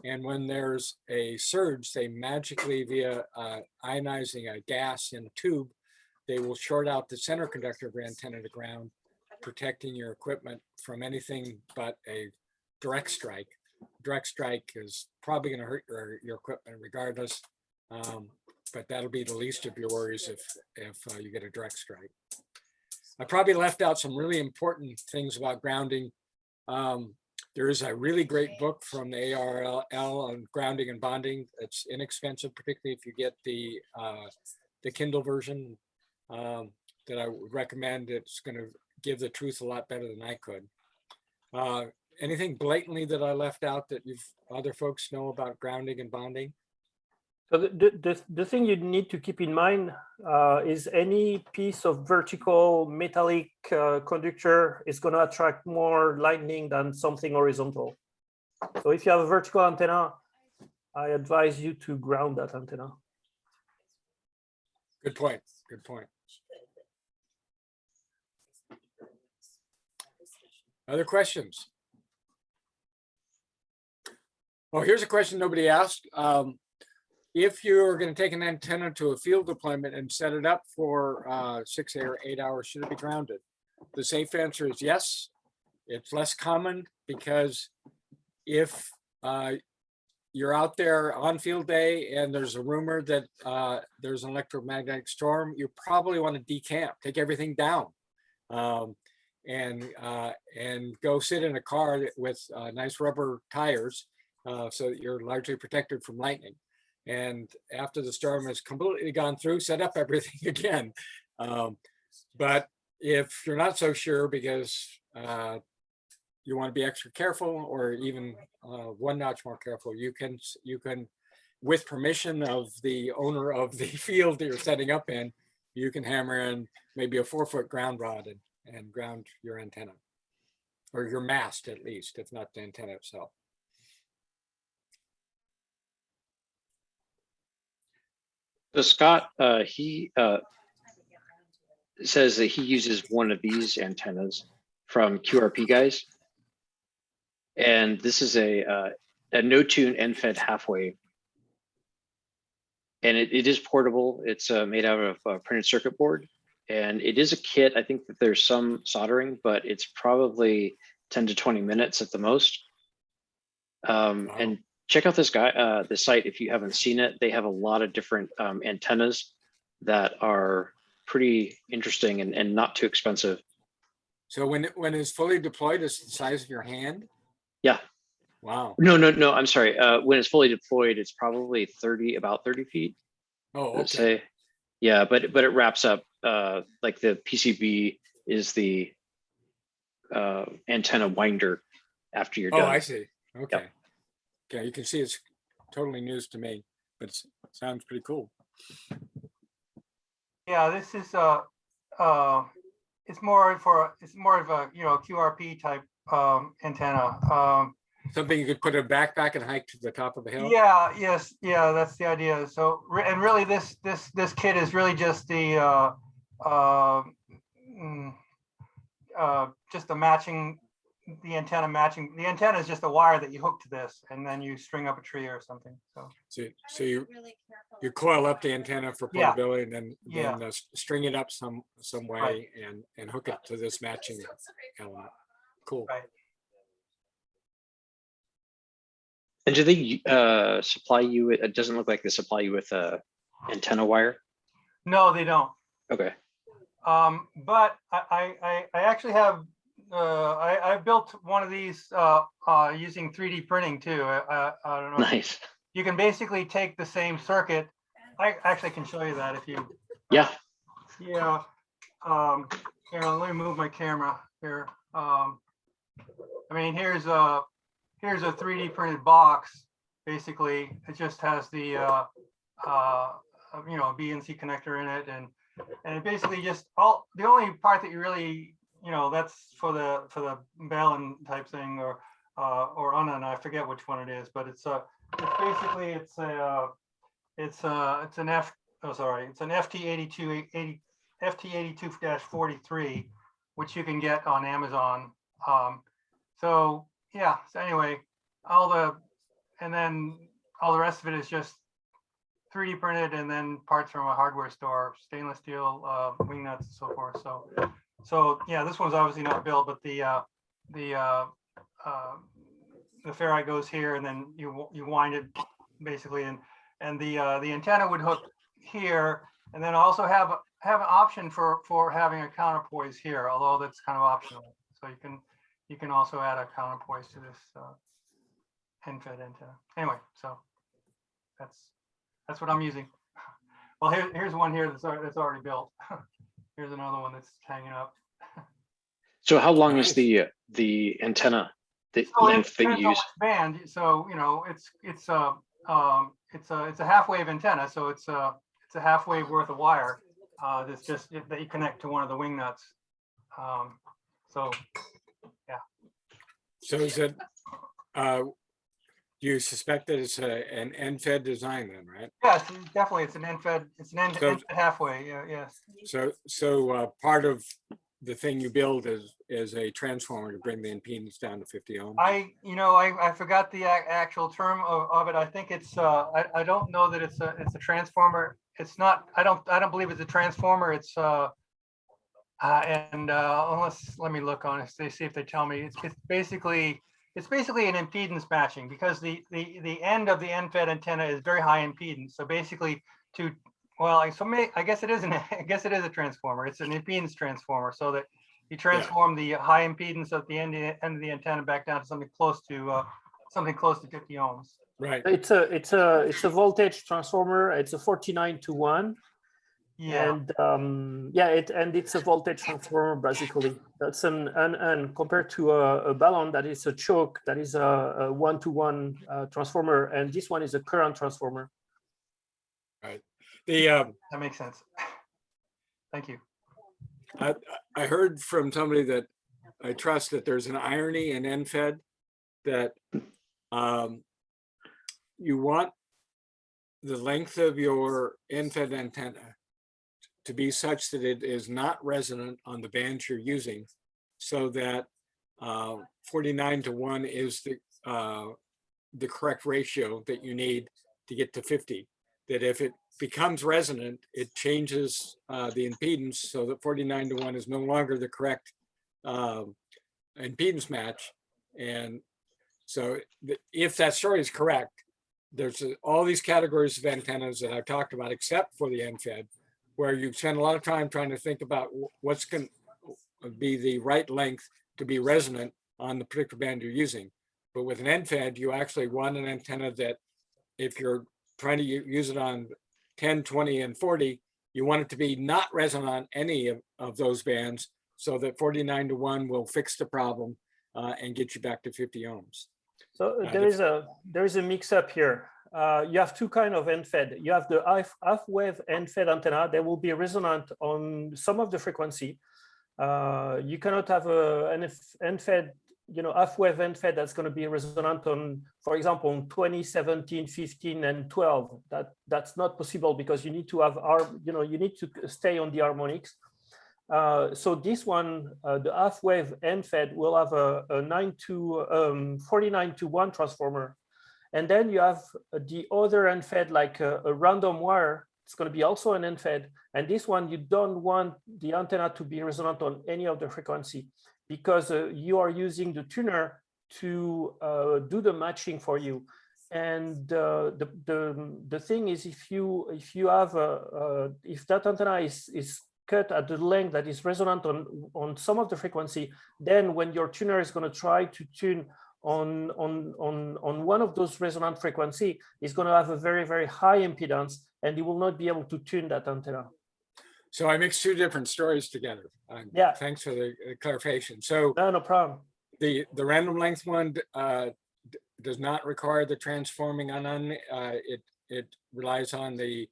Speaker 2: And when there's a surge, they magically, via ionizing a gas in a tube, they will short out the center conductor of your antenna to ground, protecting your equipment from anything but a direct strike. Direct strike is probably going to hurt your equipment regardless, but that'll be the least of your worries if you get a direct strike. I probably left out some really important things about grounding. There is a really great book from the ARL on grounding and bonding. It's inexpensive, particularly if you get the Kindle version that I would recommend. It's going to give the truth a lot better than I could. Anything blatantly that I left out that other folks know about grounding and bonding?
Speaker 5: So the thing you need to keep in mind is any piece of vertical metallic conductor is going to attract more lightning than something horizontal. So if you have a vertical antenna, I advise you to ground that antenna.
Speaker 2: Good point. Good point. Other questions? Oh, here's a question nobody asked. If you're going to take an antenna to a field deployment and set it up for 6 or 8 hours, should it be grounded? The safe answer is yes. It's less common because if you're out there on field day and there's a rumor that there's an electromagnetic storm, you probably want to decamp, take everything down, and go sit in a car with nice rubber tires so that you're largely protected from lightning. And after the storm has completely gone through, set up everything again. But if you're not so sure because you want to be extra careful, or even one notch more careful, you can, with permission of the owner of the field that you're setting up in, you can hammer in maybe a 4-foot ground rod and ground your antenna, or your mast at least, if not the antenna itself.
Speaker 1: So Scott, he says that he uses one of these antennas from QRP guys. And this is a no-tune end-fed half-wave. And it is portable. It's made out of a printed circuit board. And it is a kit. I think that there's some soldering, but it's probably 10 to 20 minutes at the most. And check out this guy, the site if you haven't seen it. They have a lot of different antennas that are pretty interesting and not too expensive.
Speaker 2: So when it's fully deployed, it's the size of your hand?
Speaker 1: Yeah.
Speaker 2: Wow.
Speaker 1: No, I'm sorry. When it's fully deployed, it's probably about 30 feet.
Speaker 2: Oh, okay.
Speaker 1: Let's say. Yeah, but it wraps up like the PCB is the antenna winder after you're done.
Speaker 2: Oh, I see. Okay.
Speaker 1: Yep.
Speaker 2: Okay, you can see it's totally news to me, but it sounds pretty cool.
Speaker 6: Yeah, this is it's more of a QRP type antenna.
Speaker 2: Something you could put in a backpack and hike to the top of the hill.
Speaker 6: Yeah, yes, yeah, that's the idea. So and really this kit is really just the just the matching the antenna matching. The antenna is just a wire that you hook to this, and then you string up a tree or something. So
Speaker 2: So you
Speaker 4: Really careful.
Speaker 2: you coil up the antenna for
Speaker 6: Yeah.
Speaker 2: portability, and then
Speaker 6: Yeah.
Speaker 2: string it up some way
Speaker 6: Right.
Speaker 2: and hook it to this matching element. Cool.
Speaker 6: Right.
Speaker 1: And do they supply you? It doesn't look like they supply you with a antenna wire.
Speaker 6: No, they don't.
Speaker 1: Okay.
Speaker 6: But I actually have I built one of these using 3D printing too. I don't know.
Speaker 1: Nice.
Speaker 6: You can basically take the same circuit. I actually can show you that if you.
Speaker 1: Yeah.
Speaker 6: Yeah. Here, let me move my camera here. I mean, here's a 3D printed box. Basically, it just has the BNC connector in it, and it basically just the only part that you really that's for the Balun type thing or Unan, I forget which one it is, but it's basically it's an FT82-43, which you can get on Amazon. So yeah, so anyway, all the rest of it is just 3D printed, and then parts from a hardware store, stainless steel, wing nuts and so forth. So yeah, this one's obviously not built, but the ferrite goes here, and then you wind it basically, and the antenna would hook here, and then also have an option for having a counterpoise here, although that's kind of optional. So you can also add a counterpoise to this end-fed antenna. Anyway, so that's what I'm using. Well, here's one here that's already built. Here's another one that's hanging up.
Speaker 1: So how long is
Speaker 2: Nice.
Speaker 1: the antenna, the
Speaker 6: So it
Speaker 1: length that
Speaker 6: depends
Speaker 1: you
Speaker 6: on
Speaker 1: use?
Speaker 6: which band. So it's a half wave antenna. So it's a half wave worth of wire. That's just that you connect to one of the wing nuts. So yeah.
Speaker 2: So is it? You suspect that it's an end-fed design then, right?
Speaker 6: Yes, definitely. It's an end-fed. It's an end
Speaker 2: So-
Speaker 6: end halfway. Yeah. Yes.
Speaker 2: So part of the thing you build is a transformer to bring the impedance down to 50 ohms.
Speaker 6: I forgot the actual term of it. I think it's I don't know that it's a transformer. It's not. I don't believe it's a transformer. It's unless, let me look on it. They see if they tell me. It's basically an impedance matching, because the end of the end-fed antenna is very high impedance. So basically I guess it is a transformer. It's an impedance transformer, so that you transform the high impedance at the end of the antenna back down to something close to 50 ohms.
Speaker 2: Right.
Speaker 5: It's a voltage transformer. It's a 49-to-1.
Speaker 6: Yeah.
Speaker 5: And it's a voltage transformer basically. That's and compared to a balun that is a choke, that is a 1-to-1 transformer, and this one is a current transformer.
Speaker 2: Right.
Speaker 6: That makes sense. Thank you.
Speaker 2: I heard from somebody that I trust that there's an irony in end-fed that you want the length of your end-fed antenna to be such that it is not resonant on the bands you're using, so that 49-to-1 is the correct ratio that you need to get to 50. That if it becomes resonant, it changes the impedance so that 49-to-1 is no longer the correct impedance match. And so if that story is correct, there's all these categories of antennas that I've talked about, except for the end-fed, where you spend a lot of time trying to think about what's going to be the right length to be resonant on the particular band you're using. But with an end-fed, you actually want an antenna that, if you're trying to use it on 10, 20, and 40, you want it to be not resonant on any of those bands, so that 49-to-1 will fix the problem and get you back to 50 ohms.
Speaker 5: So there is a mix-up here. You have two kinds of end-fed. You have the half-wave end-fed antenna. They will be resonant on some of the frequency. You cannot have an end-fed, half-wave end-fed that's going to be resonant on, for example, on 20, 17, 15, and 12. That's not possible, because you need to have you need to stay on the harmonics. So this one, the half wave end fed will have a 49-to-1 transformer. And then you have the other end fed, like a random wire. It's going to be also an end fed. And this one, you don't want the antenna to be resonant on any of the frequency, because you are using the tuner to do the matching for you. And the thing is, if you have if that antenna is cut at the length that is resonant on some of the frequency, then when your tuner is going to try to tune on one of those resonant frequency, it's going to have a very, very high impedance, and you will not be able to tune that antenna.
Speaker 2: So I mixed two different stories together.
Speaker 5: Yeah.
Speaker 2: Thanks for the clarification. So
Speaker 5: No problem.
Speaker 2: the random length one does not require the transforming on it relies on the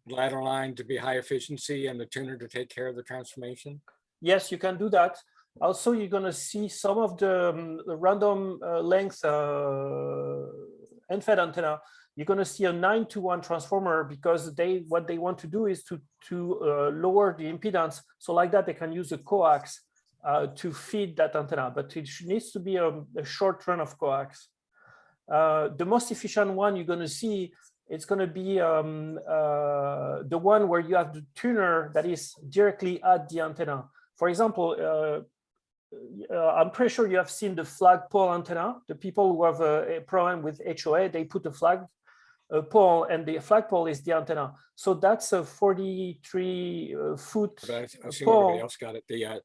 Speaker 2: ladder line to be high efficiency and the tuner to take care of the transformation.
Speaker 5: Yes, you can do that. Also, you're going to see some of the random length end-fed antenna. You're going to see a 9-to-1 transformer, because what they want to do is to lower the impedance. So like that, they can use a coax to feed that antenna, but it needs to be a short run of coax. The most efficient one you're going to see, it's going to be the one where you have the tuner that is directly at the antenna. For example, I'm pretty sure you have seen the flagpole antenna. The people who have a problem with HOA, they put a flag pole, and the flagpole is the antenna. So that's a 43-foot
Speaker 2: But I see
Speaker 5: pole.
Speaker 2: everybody else got it. Yeah.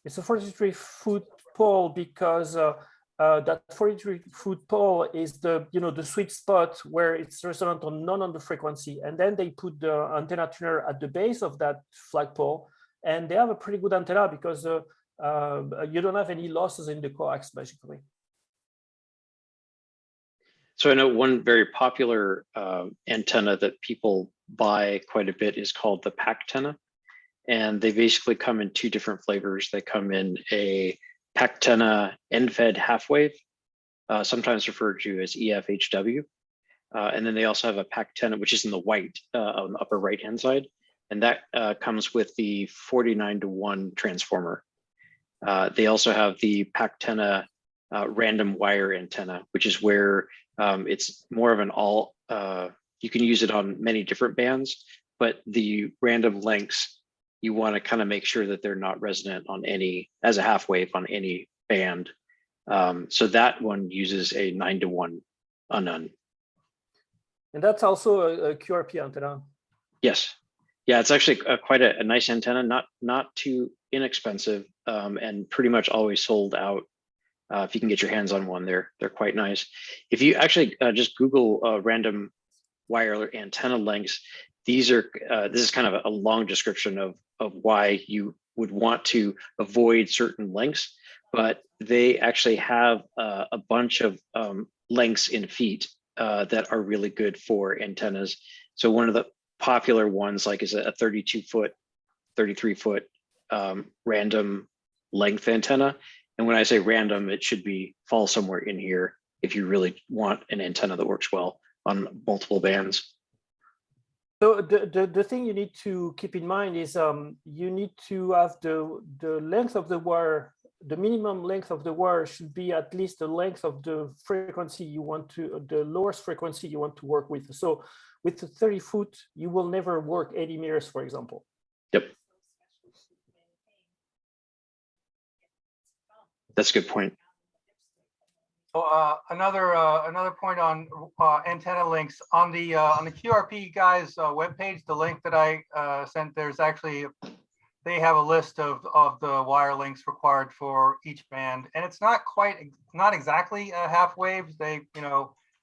Speaker 5: It's a 43-foot pole because that 43-foot pole is the sweet spot where it's resonant on none of the frequency, and then they put the antenna tuner at the base of that flagpole, and they have a pretty good antenna because you don't have any losses in the coax, basically.
Speaker 1: So I know one very popular antenna that people buy quite a bit is called the Pactenna. And they basically come in two different flavors. They come in a Pactenna end-fed half-wave, sometimes referred to as EFHW. And then they also have a Pactenna, which is in the white on the upper right-hand side. And that comes with the 49-to-1 transformer. They also have the Pactenna random wire antenna, which is where it's more of an you can use it on many different bands, but the random lengths, you want to kind of make sure that they're not resonant on any, as a half wave on any band. So that one uses a 9-to-1 unknown.
Speaker 5: And that's also a QRP antenna.
Speaker 1: Yes. Yeah, it's actually quite a nice antenna, not too inexpensive, and pretty much always sold out. If you can get your hands on one, they're quite nice. If you actually just Google random wire antenna lengths, this is kind of a long description of why you would want to avoid certain lengths, but they actually have a bunch of lengths in feet that are really good for antennas. So one of the popular ones is a 32-foot, 33-foot random length antenna. And when I say random, it should fall somewhere in here if you really want an antenna that works well on multiple bands.
Speaker 5: So the thing you need to keep in mind is you need to have the length of the wire, the minimum length of the wire should be at least the length of the frequency you want to, the lowest frequency you want to work with. So with the 30-foot, you will never work 80 meters, for example.
Speaker 1: Yep. That's a good point.
Speaker 6: Another point on antenna links on the QRP guys webpage, the link that I sent, there's actually, they have a list of the wire links required for each band, and it's not exactly half waves. They,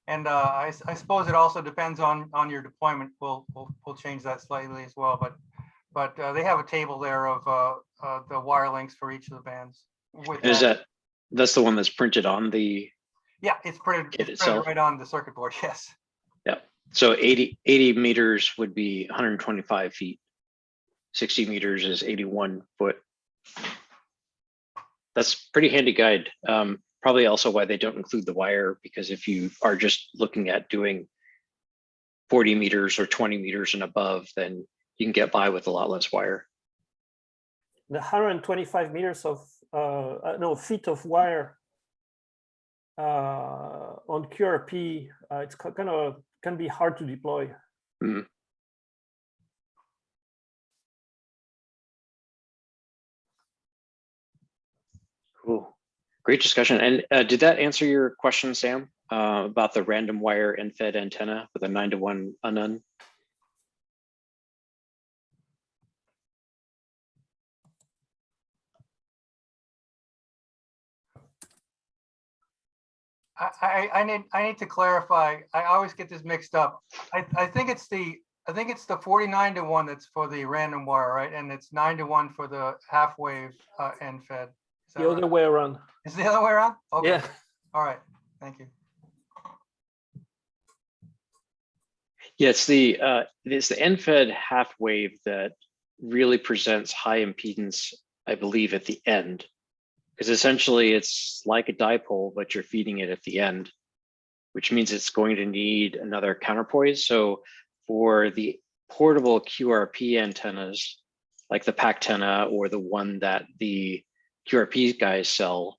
Speaker 6: and I suppose it also depends on your deployment. We'll change that slightly as well, but they have a table there of the wire links for each of the bands.
Speaker 1: That's the one that's printed on the.
Speaker 6: Yeah, it's printed right on the circuit board. Yes.
Speaker 1: Yeah. So 80 meters would be 125 feet. 60 meters is 81 foot. That's pretty handy guide. Probably also why they don't include the wire, because if you are just looking at doing 40 meters or 20 meters and above, then you can get by with a lot less wire.
Speaker 5: The 125 meters of no feet of wire on QRP, it's kind of can be hard to deploy.
Speaker 1: Mhm. Cool, great discussion. And did that answer your question, Sam, about the random wire end-fed antenna with a 9-to-1 unknown?
Speaker 6: I need to clarify. I always get this mixed up. I think it's the 49-to-1 that's for the random wire, right? And it's 9-to-1 for the half wave end fed. Is that
Speaker 5: The other
Speaker 6: right?
Speaker 5: way around.
Speaker 6: Is the other way around? Okay.
Speaker 5: Yeah.
Speaker 6: All right. Thank you.
Speaker 1: Yeah, it's the end-fed half wave that really presents high impedance, I believe, at the end, because essentially it's like a dipole, but you're feeding it at the end, which means it's going to need another counterpoise. So for the portable QRP antennas, like the Pactena or the one that the QRP guys sell,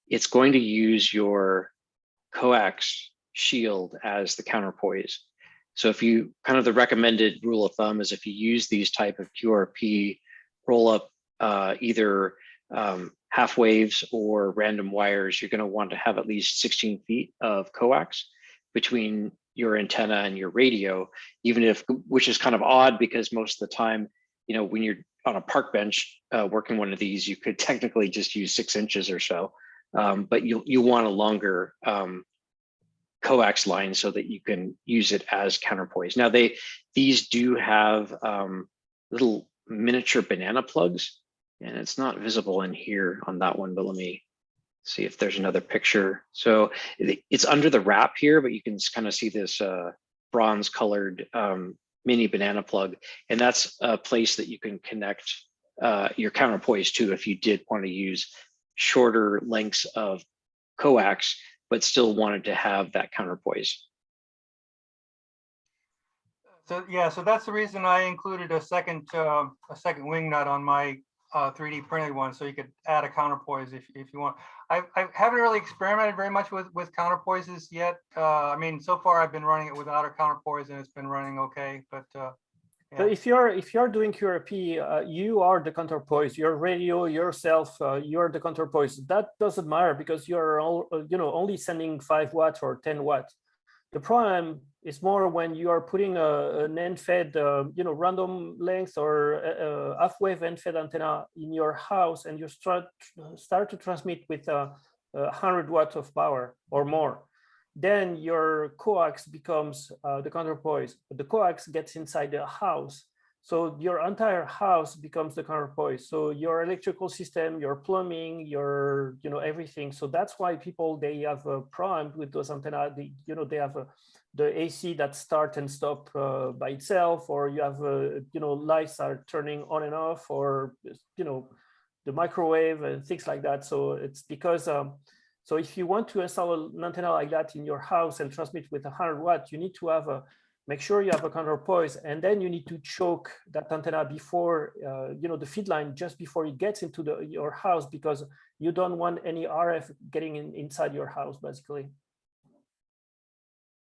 Speaker 1: it's going to use your coax shield as the counterpoise. So if you the recommended rule of thumb is if you use these type of QRP roll up either half waves or random wires, you're going to want to have at least 16 feet of coax between your antenna and your radio, even if, which is kind of odd because most of the time, when you're on a park bench working one of these, you could technically just use 6 inches or so, but you want a longer coax line so that you can use it as counterpoise. Now these do have little miniature banana plugs, and it's not visible in here on that one, but let me see if there's another picture. So it's under the wrap here, but you can kind of see this bronze colored mini banana plug, and that's a place that you can connect your counterpoise to if you did want to use shorter lengths of coax, but still wanted to have that counterpoise.
Speaker 6: So yeah, so that's the reason I included a second wing nut on my 3D printed one, so you could add a counterpoise if you want. I haven't really experimented very much with counterpoises yet. I mean, so far I've been running it without a counterpoise and it's been running okay. But yeah.
Speaker 5: So if you're doing QRP, you are the counterpoise. Your radio, yourself, you're the counterpoise. That doesn't matter because you're all, only sending 5 watts or 10 watts. The problem is more when you are putting an end-fed, random length or a half-wave end-fed antenna in your house, and you start to transmit with 100 watts of power or more. Then your coax becomes the counterpoise. But the coax gets inside the house, so your entire house becomes the counterpoise. So your electrical system, your plumbing, your everything. So that's why people, they have a problem with those antennas. They have the AC that start and stop by itself, or you have lights are turning on and off, or the microwave and things like that. So it's because so if you want to install an antenna like that in your house and transmit with 100 watts, you need to have make sure you have a counterpoise, and then you need to choke that antenna before the feed line, just before it gets into your house, because you don't want any RF getting inside your house, basically.